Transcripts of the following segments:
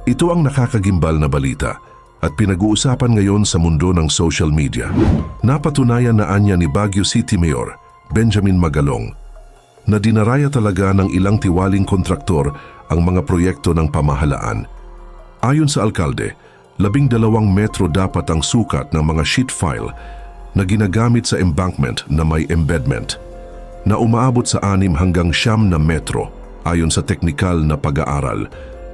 Ito ang nakakagimbal na balita at pinag-uusapan ngayon sa mundo ng social media. Napatunayan na anya ni Baguio City Mayor Benjamin Magalong na dinaraya talaga ng ilang tiwaling kontraktor ang mga proyekto ng pamahalaan. Ayon sa alkalde, 12 metro dapat ang sukat ng mga sheet file na ginagamit sa embankment na may embedment, na umaabot sa 6 hanggang 9 na metro ayon sa teknikal na pag-aaral.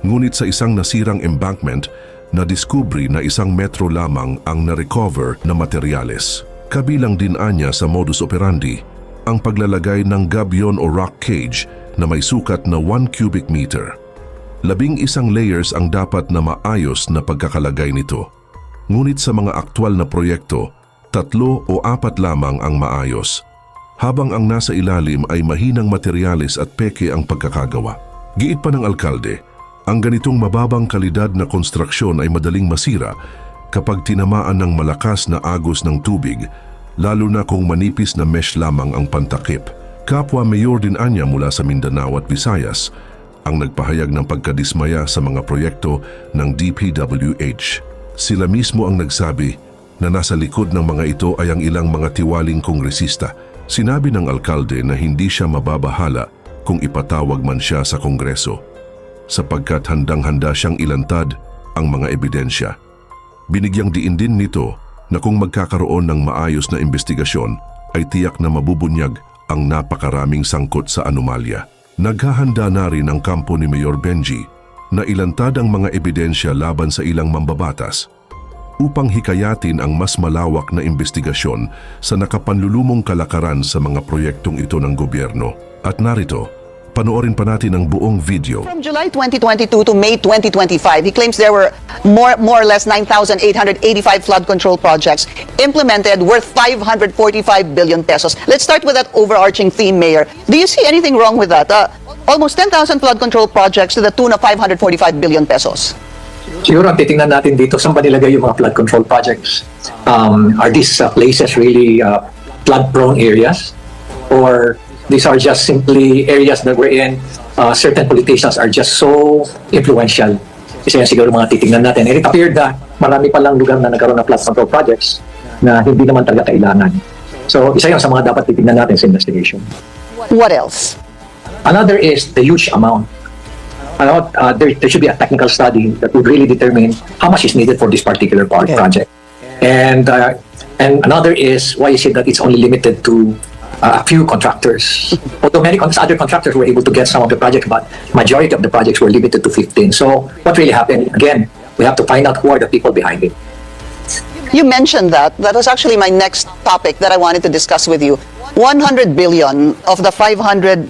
Ngunit sa isang nasirang embankment, nadiskubre na 1 metro lamang ang na-recover na materyales. Kabilang din anya sa modus operandi ang paglalagay ng gabyon o rock cage na may sukat na 1 cubic meter. 11 layers ang dapat na maayos na pagkakalagay nito. Ngunit sa mga aktwal na proyekto, 3 o 4 lamang ang maayos, habang ang nasa ilalim ay mahinang materyales at peke ang pagkakagawa. Giit pa ng alkalde, ang ganitong mababang kalidad na konstruksyon ay madaling masira kapag tinamaan ng malakas na agos ng tubig, lalo na kung manipis na mesh lamang ang pantakip. Kapwa mayor din anya mula sa Mindanao at Visayas ang nagpahayag ng pagkadismaya sa mga proyekto ng DPWH. Sila mismo ang nagsabi na nasa likod ng mga ito ay ang ilang mga tiwaling kongresista. Sinabi ng alkalde na hindi siya mababahala kung ipatawag man siya sa Kongreso, sapagkat handang-handa siyang ilantad ang mga ebidensya. Binigyang diin din nito na kung magkakaroon ng maayos na investigasyon ay tiyak na mabubunyag ang napakaraming sangkot sa anomalya. Naghahanda na rin ang kampo ni Mayor Benji na ilantad ang mga ebidensya laban sa ilang mambabatas upang hikayatin ang mas malawak na investigasyon sa nakapanlulumong kalakaran sa mga proyektong ito ng gobyerno. At narito, panoorin pa natin ang buong video. From July 2022 to May 2025, he claims there were more or less 9,885 flood control projects implemented worth 545 billion pesos. Let's start with that overarching theme, Mayor. Do you see anything wrong with that? Almost 10,000 flood control projects to the tune of 545 billion pesos. Siguro ang titingnan natin dito, saan ba nilagay yung mga flood control projects? Are these places really flood-prone areas? Or these are just simply areas that we're in, certain politicians are just so influential? Isa yan siguro mga titingnan natin. And it appeared that marami palang lugar na nagkaroon ng flood control projects na hindi naman talaga kailangan. So isa yan sa mga dapat titingnan natin sa investigation. What else? Another is the huge amount. There should be a technical study that would really determine how much is needed for this particular project. And another is, why is it that it's only limited to a few contractors? Although many other contractors were able to get some of the projects, but majority of the projects were limited to 15. So what really happened? Again, we have to find out who are the people behind it. You mentioned that. That was actually my next topic that I wanted to discuss with you. 100 billion of the 545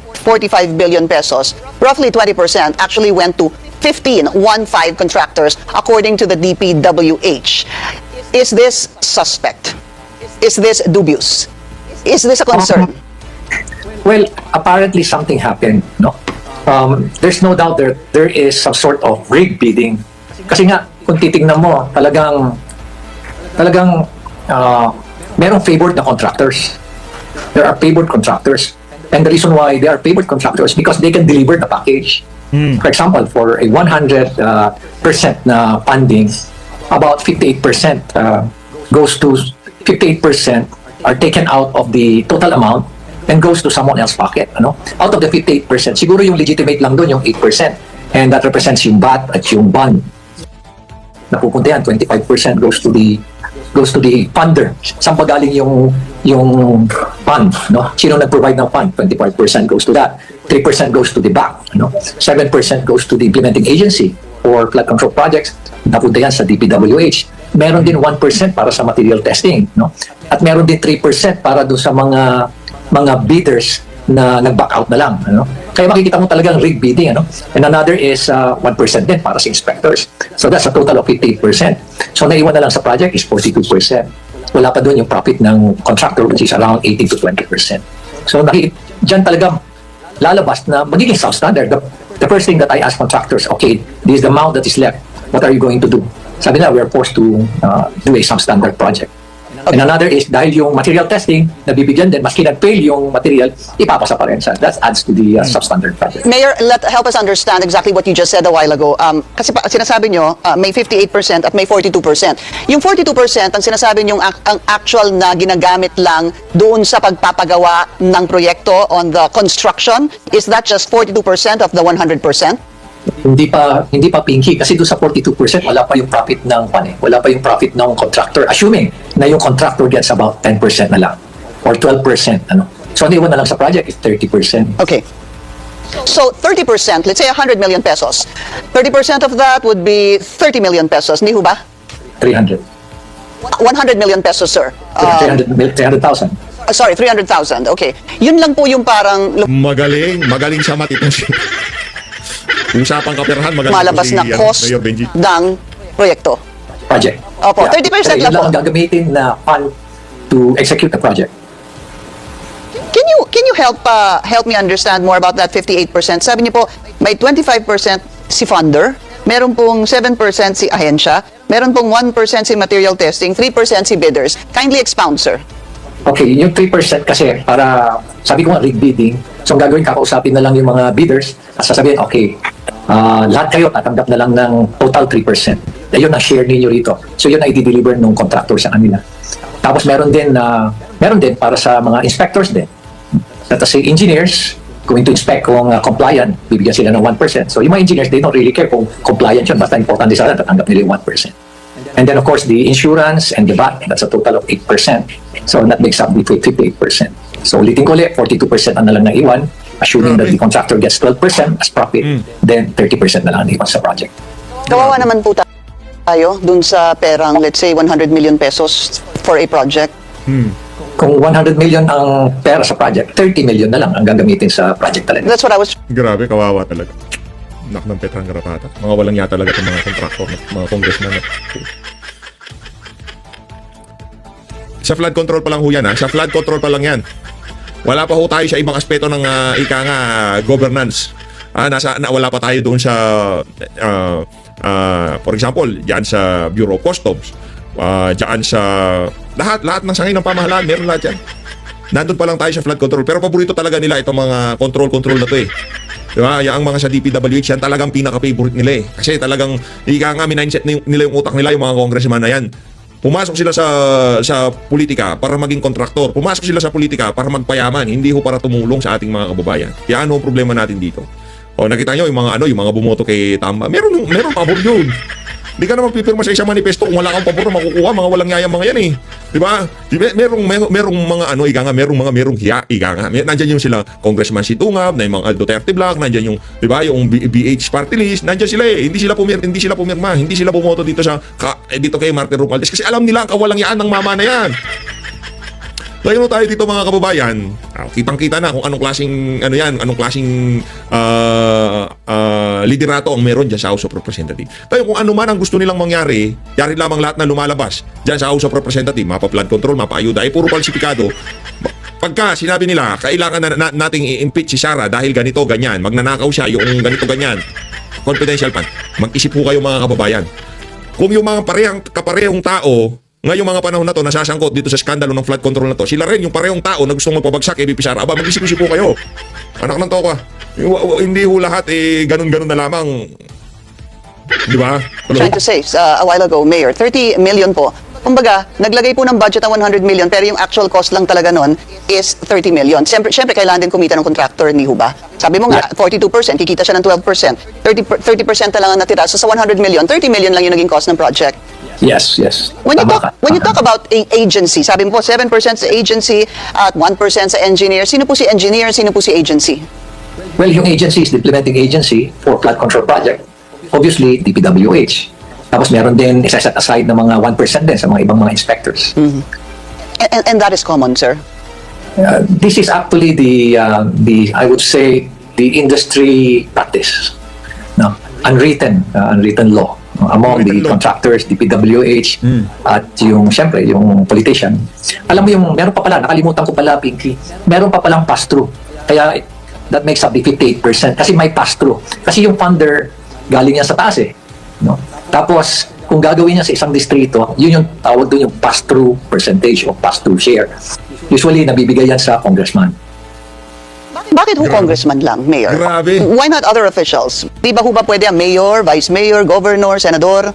billion pesos, roughly 20%, actually went to 15 contractors according to the DPWH. Is this suspect? Is this dubious? Is this a concern? Well, apparently something happened, no? There's no doubt there is some sort of rigged bidding. Kasi nga, kung titingnan mo, talagang merong favored na contractors. There are favored contractors. And the reason why they are favored contractors because they can deliver the package. For example, for a 100% na funding, about 58% goes to 58% are taken out of the total amount and goes to someone else's pocket. Ano? Out of the 58%, siguro yung legitimate lang doon yung 8%. And that represents yung VAT at yung bond. Napupunta yan, 25% goes to the funder. Saan pa galing yung fund, no? Sino nag-provide ng fund? 25% goes to that. 3% goes to the bank, no? 7% goes to the implementing agency for flood control projects. Napunta yan sa DPWH. Meron din 1% para sa material testing, no? At meron din 3% para doon sa mga bidders na nag-back out na lang, ano? Kaya makikita mo talagang rigged bidding, ano? And another is 1% din para sa inspectors. So that's a total of 58%. So naiwan na lang sa project is 42%. Wala pa doon yung profit ng contractor, which is around 18 to 20%. So dyan talaga lalabas na magiging substandard. The first thing that I ask contractors, okay, this is the amount that is left. What are you going to do? Sabi na, we're forced to do a substandard project. And another is dahil yung material testing, nabibigyan din, maski nag-fail yung material, ipapasa pa rin siya. That adds to the substandard project. Mayor, help us understand exactly what you just said a while ago. Kasi sinasabi nyo, may 58% at may 42%. Yung 42%, ang sinasabi nyo, ang actual na ginagamit lang doon sa pagpapagawa ng proyekto on the construction, is that just 42% of the 100%? Hindi pa pinky kasi doon sa 42% wala pa yung profit ng wala pa yung profit ng contractor, assuming na yung contractor gets about 10% na lang or 12%, ano. So ang iwan na lang sa project is 30%. Okay. So 30%, let's say 100 million pesos. 30% of that would be 30 million pesos, hindi ho ba? 300. 100 million pesos, sir. 300,000. Sorry, 300,000. Okay. Yun lang po yung parang Magaling siya matipong siya. Yung usapang kaperahan, magaling malabas si, na cost Mayor Benji. ng proyekto. Project. Opo, 30% Kaya lang yun po. ang gagamitin na fund to execute the project. Can you help me understand more about that 58%? Sabi niyo po, may 25% si funder, meron pong 7% si ahensya, meron pong 1% si material testing, 3% si bidders. Kindly expound, sir. Okay, yung 3% kasi para, sabi ko nga, rig bidding. So, ang gagawin, kakausapin na lang yung mga bidders at sasabihin, okay, lahat kayo tatanggap na lang ng total 3%. Ayun ang share ninyo rito. So, yun ay i-deliver ng contractor sa kanila. Tapos, meron din para sa mga inspectors din. At si engineers, going to inspect kung compliant, bibigyan sila ng 1%. So, yung mga engineers, they don't really care kung compliant yun. Basta importante sa kanila, tatanggap nila yung 1%. And then, of course, the insurance and the VAT, that's a total of 8%. So, that makes up the 58%. So, ulitin ko ulit, 42% ang nalang na iwan, assuming that the contractor gets 12% as profit, then 30% na lang iwan sa project. Kawawa naman po tayo dun sa perang, let's say, 100 million pesos for a project. Kung 100 million ang pera sa project, 30 million na lang ang gagamitin sa project talaga. That's what I was Grabe, kawawa talaga. Nak ng Petrang Garapata. Mga walang yata talaga itong mga contractor, mga congressman. Sa flood control pa lang ho yan, ha? Sa flood control pa lang yan. Wala pa ho tayo sa ibang aspeto ng governance. Wala pa tayo doon sa for example, diyan sa Bureau of Customs, diyan sa lahat ng sangay ng pamahalaan, meron lahat yan. Nandun pa lang tayo sa flood control, pero paborito talaga nila itong mga control na to eh. Diba? Yung mga sa DPWH yan talagang pinaka-favorite nila eh. Kasi talagang mindset nila yung utak nila, yung mga congressman na yan. Pumasok sila sa politika para maging kontraktor. Pumasok sila sa politika para magpayaman, hindi ho para tumulong sa ating mga kababayan. Kaya ano ang problema natin dito? O nakita nyo yung mga bumoto kay Tamba, meron pabor yun. Hindi ka naman pipirma sa isang manifesto kung wala kang pabor na makukuha, mga walang yayang mga yan eh. Di ba? Merong mga merong hiya, nandiyan yung sila Congressman Situngab, na yung mga DUTERTE Black, nandiyan yung, di ba, yung BH party list, nandiyan sila eh. Hindi sila pumirma, hindi sila bumoto dito dito kay Martin ROMUALDEZ kasi alam nila ang kawalang yaan ng mama na yan. Ngayon tayo dito mga kababayan, kitang-kita na kung anong klaseng liderato ang meron dyan sa House of Representatives. Tayo kung ano man ang gusto nilang mangyari, yari lamang lahat na lumalabas dyan sa House of Representatives, mapa-flood control, mapa-ayuda, puro falsifikado. Pagka sinabi nila, kailangan nating i-impeach si SARA dahil ganito, ganyan, magnanakaw siya, yung ganito, ganyan, confidential fund, mag-isip po kayo mga kababayan. Kung yung mga kaparehong tao, ngayong mga panahon na to, nasasangkot dito sa skandalo ng flood control na to, sila rin yung parehong tao na gustong magpabagsak kay BP SARA. Aba, mag-isip-isip po kayo. Anak ng toka. Hindi ho lahat ganun-ganun na lamang. Di ba? trying to say a while ago, Mayor, 30 million po. Kumbaga, naglagay po ng budget ng 100 million pero yung actual cost lang talaga nun is 30 million. Siyempre kailangan din kumita ng contractor ni Huba. Sabi mo nga, 42%, kikita siya ng 12%. 30% na lang ang natira. So sa 100 million, 30 million lang yung naging cost ng project. Yes. When you talk about agency, sabi mo po 7% sa agency at 1% sa engineer. Sino po si engineer, sino po si agency? Well, yung agency is the implementing agency for flood control project. Obviously, DPWH. Tapos meron din isa-set aside ng mga 1% din sa mga ibang mga inspectors. And that is common, sir? This is actually the I would say the industry practice, no, unwritten law among the contractors, DPWH, at yung siyempre yung politician. Alam mo yung meron pa pala, nakalimutan ko pala, Pinky, meron pa palang pass-through. Kaya that makes up the 58% kasi may pass-through. Kasi yung funder galing yan sa taas eh, no? Tapos kung gagawin niya sa isang distrito, yun yung tawag doon yung pass-through percentage o pass-through share. Usually, nabibigay yan sa congressman. Bakit ho congressman lang, mayor? Grabe. Why not other officials? Di ba ho ba pwede ang mayor, vice mayor, governor, senador?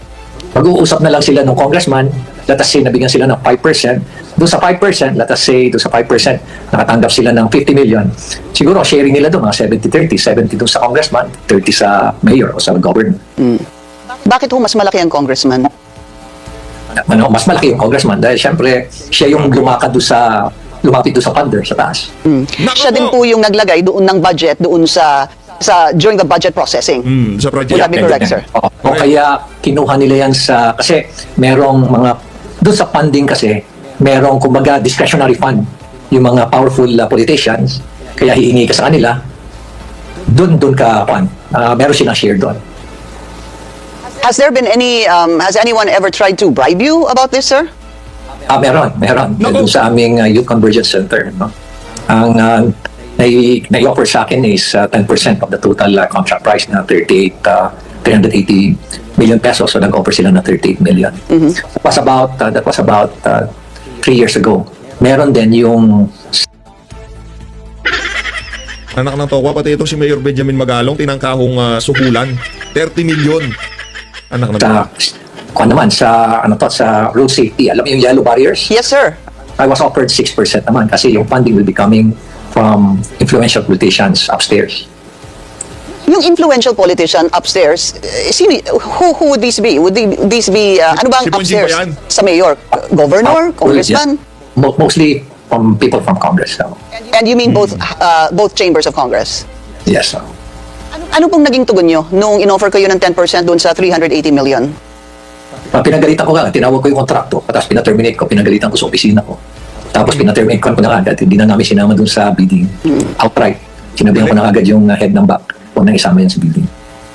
Mag-uusap na lang sila ng congressman, let us say, nabigyan sila ng 5%. Doon sa 5%, let us say, doon sa 5%, nakatanggap sila ng 50 million. Siguro, sharing nila doon, mga 70-30. 70 doon sa congressman, 30 sa mayor o sa governor. Bakit ho mas malaki ang congressman? Ano, mas malaki yung congressman dahil syempre, siya yung lumapit doon sa funder sa taas. Siya din po yung naglagay doon ng budget doon sa during the budget processing. Sa project. Would that be correct, sir? O kaya kinuha nila yan kasi merong mga doon sa funding kasi merong kumbaga discretionary fund yung mga powerful politicians kaya hihingi ka sa kanila doon ka meron silang share doon. Has there been has anyone ever tried to bribe you about this, sir? Meron. Nako. Doon sa aming Youth Convergence Center, no? Ang nai-offer sa akin is 10% of the total contract price na 380 million pesos. So nag-offer sila na 38 million. That was about 3 years ago. Meron din yung Anak ng tokwa, pati itong si Mayor Benjamin Magalong, tinangkahong suhulan. 30 million. Anak ng sa road safety. Alam mo yung yellow barriers? Yes, sir. I was offered 6% naman kasi yung funding will be coming from influential politicians upstairs. Yung influential politician upstairs, who would these be? Would these be, ano bang Si Bonjing upstairs? ba yan? Sa mayor? Governor? Congressman? Mostly from people from Congress. So. And you mean both chambers of Congress? Yes. So. Ano pong naging tugon nyo nung in-offer kayo ng 10% doon sa 380 million? Pinagalitan ko nga, tinawag ko yung kontrakto, tapos pina-terminate ko, pinagalitan ko sa opisina ko. Tapos pina-terminate ko na agad, hindi na namin sinama dun sa bidding. Outright. Sinabihan ko na agad yung head ng back, huwag nang isama yan sa bidding.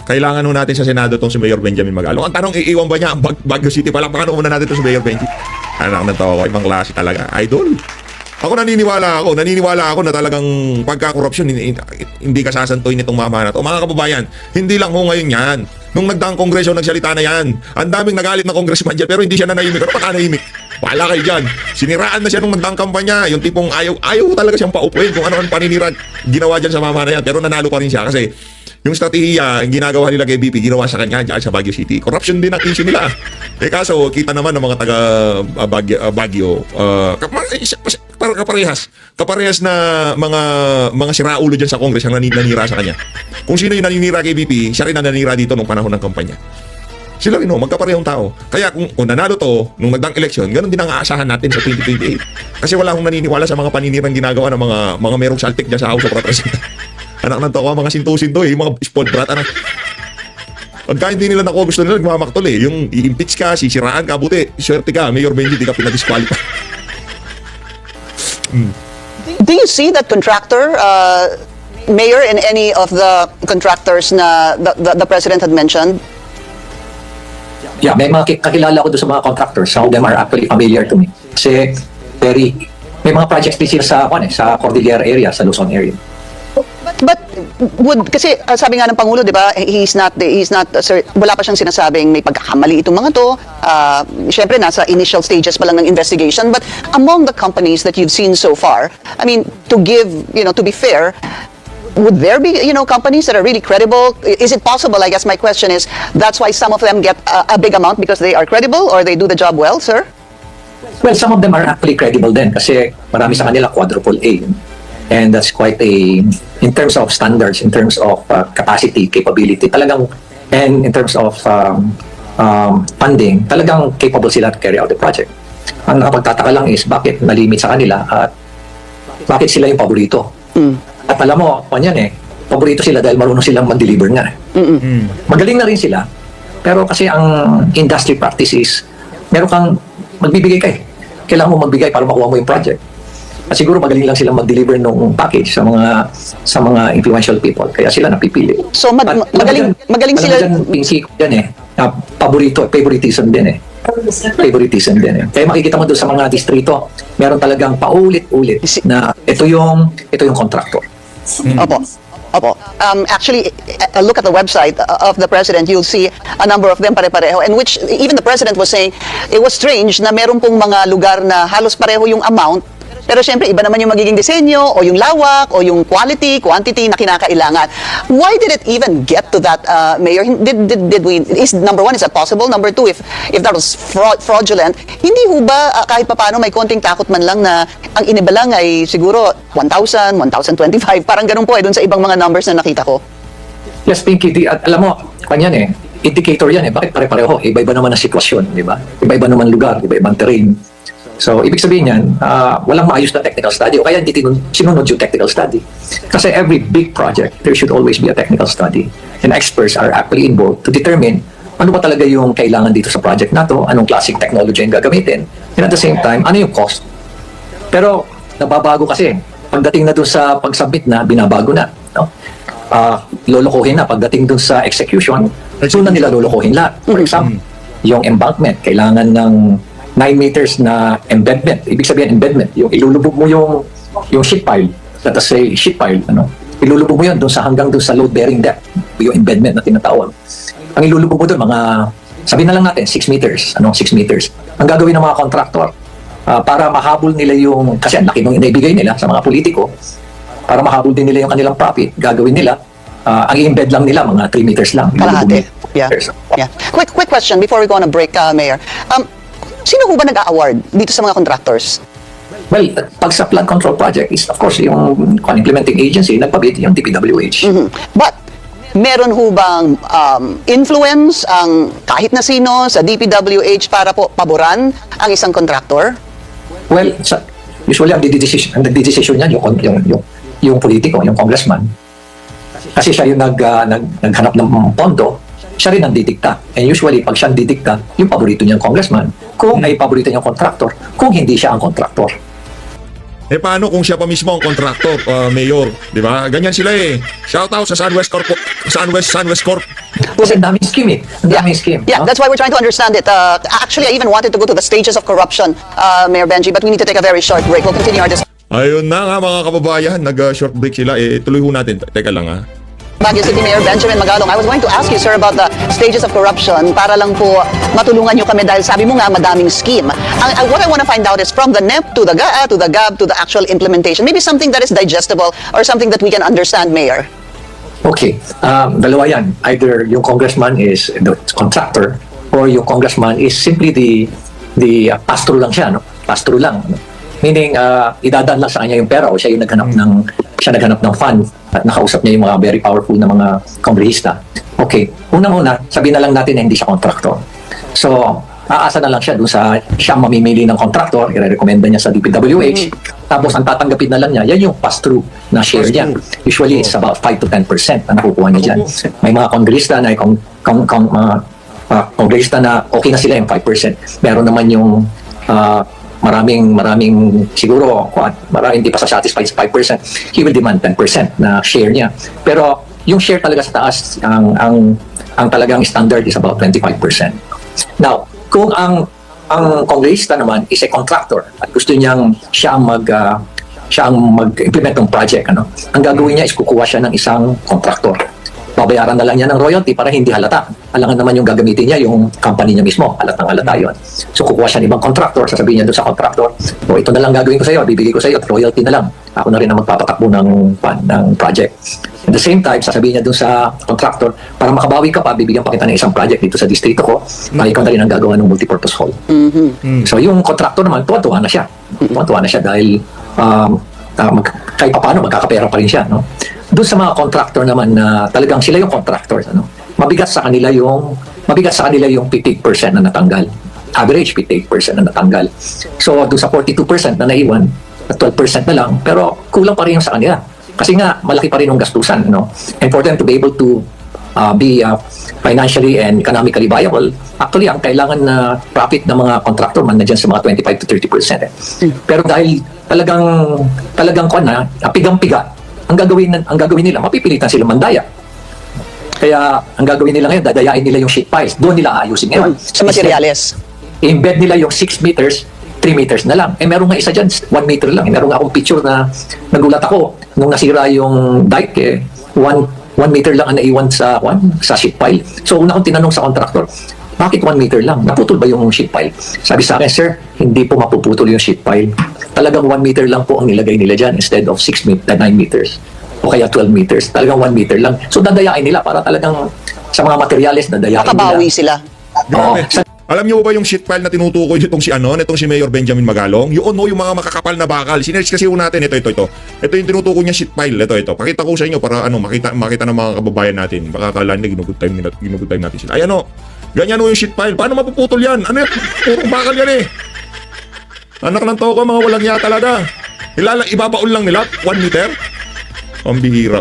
Kailangan ho natin sa Senado tong si Mayor Benjamin Magalong. Ang tanong, iiwan ba niya ang Baguio City? Palakpakan ho muna natin to si Mayor Benji. Anak ng tawa ko, ibang klase talaga. Idol. Ako naniniwala ako na talagang pagka-korupsyon, hindi ka sasantuin nitong mama na to. Mga kababayan, hindi lang ho ngayon yan. Nung nagdaang kongreso, nagsalita na yan. Ang daming nagalit na congressman dyan, pero hindi siya nanahimik. Ano pa nanahimik? Wala kayo dyan. Siniraan na siya nung nagdaang kampanya. Yung tipong ayaw talaga siyang paupuin kung ano ang paninira ginawa dyan sa mama na yan. Pero nanalo pa rin siya kasi yung strategiya, yung ginagawa nila kay BP, ginawa sa kanya dyan sa Baguio City. Corruption din ang issue nila. Kaso, kita naman ng mga taga Baguio, kaparehas na mga siraulo dyan sa Congress ang nanira sa kanya. Kung sino yung naninira kay BP, siya rin ang nanira dito nung panahon ng kampanya. Sila rin, magkaparehong tao. Kaya kung nanalo to, nung nagdang eleksyon, ganun din ang aasahan natin sa 2028. Kasi wala akong naniniwala sa mga paninirang ginagawa ng mga merong saltik dyan sa House of Representatives. Anak ng tao, mga sinto-sinto mga spoiled brat, anak. Pagka hindi nila nakuha, gusto nila nagmamaktol yung i-impeach ka, sisiraan ka, buti, swerte ka, Mayor Benji, di ka pinadisqualify. Do you see that contractor, mayor, in any of the contractors na the president had mentioned? Yeah, may mga kakilala ko doon sa mga contractors. Some of them are actually familiar to me. Kasi may mga projects din sila sa Cordillera area, sa Luzon area. But kasi sabi nga ng Pangulo, 'di ba, he's not sir, wala pa siyang sinasabing may pagkakamali itong mga to. Syempre nasa initial stages pa lang ng investigation, but among the companies that you've seen so far, I mean, to be fair, would there be, companies that are really credible? Is it possible, I guess my question is, that's why some of them get a big amount because they are credible or they do the job well, sir? Well, some of them are actually credible din kasi marami sa kanila quadruple A. And that's quite in terms of standards, in terms of capacity, capability, talagang, and in terms of funding, talagang capable sila to carry out the project. Ang nakapagtataka lang is bakit nalimit sa kanila at bakit sila yung paborito. At alam mo, paborito sila dahil marunong silang mag-deliver nga. Magaling na rin sila, pero kasi ang industry practice is, meron kang magbibigay ka kailangan mo magbigay para makuha mo yung project. At siguro magaling lang silang mag-deliver ng package sa mga influential people, kaya sila napipili. So magaling sila. Pinsik yan favoritism din favoritism din Kaya makikita mo doon sa mga distrito, meron talagang paulit-ulit na ito yung kontrakto. Opo. Opo. Actually, look at the website of the president, you'll see a number of them pare-pareho, and which even the president was saying, it was strange na meron pong mga lugar na halos pareho yung amount, pero syempre iba naman yung magiging disenyo, o yung lawak, o yung quantity na kinakailangan. Why did it even get to that, Mayor? Did we, number one, is that possible? Number two, if that was fraudulent, hindi ho ba kahit papaano may konting takot man lang na ang inibalang ay siguro 1,000, 1,025, parang ganun po dun sa ibang mga numbers na nakita ko? Yes, Pinky, alam mo, kanyan indicator yan bakit pare-pareho? Iba-iba naman ang sitwasyon, di ba? Iba-iba naman lugar, iba-ibang terrain. So, ibig sabihin yan, walang maayos na technical study o kaya hindi sinunod yung technical study. Kasi every big project, there should always be a technical study. And experts are actually involved to determine ano ba talaga yung kailangan dito sa project na to, anong klaseng technology yung gagamitin, and at the same time, ano yung cost. Pero, nababago kasi. Pagdating na doon sa pag-submit na, binabago na. No? Lolokohin na. Pagdating doon sa execution, doon na nila lolokohin lahat. For example, yung embankment, kailangan ng 9 meters na embedment. Ibig sabihin embedment, yung ilulubog mo yung sheet pile, let us say sheet pile, ilulubog mo yun hanggang doon sa load bearing depth, yung embedment na tinatawag. Ang ilulubog mo doon, sabihin na lang natin, 6 meters. 6 meters. Ang gagawin ng mga contractor, para mahabol nila kasi ang laki nung inaibigay nila sa mga politiko, para mahabol din nila yung kanilang profit, gagawin nila, ang i-embed lang nila, mga 3 meters lang. Kalahati. Yeah. Quick question before we go on a break, Mayor. Sino ho ba nag-a-award dito sa mga contractors? Well, pag sa flood control project is, of course, yung implementing agency, nagpabid yung DPWH. But, meron ho bang influence ang kahit na sino sa DPWH para po paboran ang isang contractor? Well, usually ang nagdidesisyon yan yung politiko, yung congressman. Kasi siya yung naghanap ng pondo, siya rin ang didikta. And usually, pag siya ang didikta, yung paborito niyang congressman, kung ay paborito niyang contractor, kung hindi siya ang contractor. Paano kung siya pa mismo ang contractor, Mayor? Di ba? Ganyan sila Shout out sa Sunwest Corp. Sunwest Corp. Kasi ang daming scheme Ang daming scheme. Yeah, that's why we're trying to understand it. Actually, I even wanted to go to the stages of corruption, Mayor Benji, but we need to take a very short break. We'll continue our discussion. Ayun na nga mga kababayan, nag-short break sila. Tuloy ho natin. Teka lang Baguio City Mayor Benjamin Magalong, I was going to ask you, sir, about the stages of corruption para lang po matulungan nyo kami dahil sabi mo nga madaming scheme. What I want to find out is from the NEP to the GA, to the GAB, to the actual implementation. Maybe something that is digestible or something that we can understand, Mayor. Okay. Dalawa yan. Either yung congressman is the contractor or yung congressman is simply the pass-through lang siya. Pass-through lang. Meaning, idadaan lang sa kanya yung pera o siya yung naghanap ng fund at nakausap niya yung mga very powerful na mga kongrehista. Okay, unang-una, sabihin na lang natin na hindi siya contractor. So, aasa na lang siya doon sa siyang mamimili ng contractor, i-recommenda niya sa DPWH, tapos ang tatanggapin na lang niya, yan yung pass-through na share niya. Usually, it's about 5 to 10% na nakukuha niya dyan. May mga kongrehista na kongrehista na okay na sila yung 5%. Meron naman yung maraming siguro hindi pa sa satisfied sa 5%, he will demand 10% na share niya. Pero yung share talaga sa taas, ang talagang standard is about 25%. Now, kung ang kongrehista naman is a contractor at gusto niyang siya ang mag-implement ng project, ang gagawin niya is kukuha siya ng isang contractor. Babayaran na lang niya ng royalty para hindi halata. Alangan naman yung gagamitin niya, yung company niya mismo. Halatang-halata yun. So, kukuha siya ng ibang contractor, sasabihin niya doon sa contractor, ito na lang gagawin ko sa iyo, bibigay ko sa iyo, royalty na lang. Ako na rin ang magpapatakbo ng project. At the same time, sasabihin niya doon sa contractor, para makabawi ka pa, bibigyan pa kita ng isang project dito sa distrito ko, para ikaw na rin ang gagawa ng multipurpose hall. So, yung contractor naman, tuwa-tuwa na siya. Tuwa-tuwa na siya dahil kahit paano, magkakapera pa rin siya. Doon sa mga contractor naman na talagang sila yung contractors, mabigat sa kanila yung 58% na natanggal. Average 58% na natanggal. So doon sa 42% na naiwan, 12% na lang, pero kulang pa rin yung sa kanila. Kasi nga malaki pa rin yung gastusan, And for them to be able to be financially and economically viable, actually ang kailangan na profit ng mga contractor man na dyan sa mga 25 to 30%. Pero dahil talagang pigang-piga, ang gagawin nila, mapipilitan sila mandaya. Kaya ang gagawin nila ngayon, dadayain nila yung sheet piles. Doon nila ayusin ngayon. Sa materials. I-embed nila yung 6 meters, 3 meters na lang. Meron nga isa dyan, 1 meter lang. Meron nga akong picture na nagulat ako nung nasira yung dike. one meter lang ang naiwan sa sheet pile. So una kong tinanong sa contractor, bakit 1 meter lang? Naputol ba yung sheet pile? Sabi sa akin, sir, hindi po mapuputol yung sheet pile. Talagang 1 meter lang po ang nilagay nila dyan instead of 9 meters. O kaya 12 meters. Talagang 1 meter lang. So dadayain nila para talagang sa mga materyales, dadayain Makabawi nila. sila. Oo. Alam niyo ba yung sheet pile na tinutukoy nitong si Mayor Benjamin Magalong? Yun yung mga makakapal na bakal. Sinerge kasi natin ito. Ito yung tinutukoy niya sheet pile. Ito. Pakita ko sa inyo para makita ng mga kababayan natin. Baka akala nila ginugod time natin sila. Ayan o. Ganyan yung sheet pile. Paano mapuputol yan? Ano yan? Purong bakal yan eh. Anak ng toko, mga walang yata talaga. Ibabaon lang nila 1 meter. Ang bihira.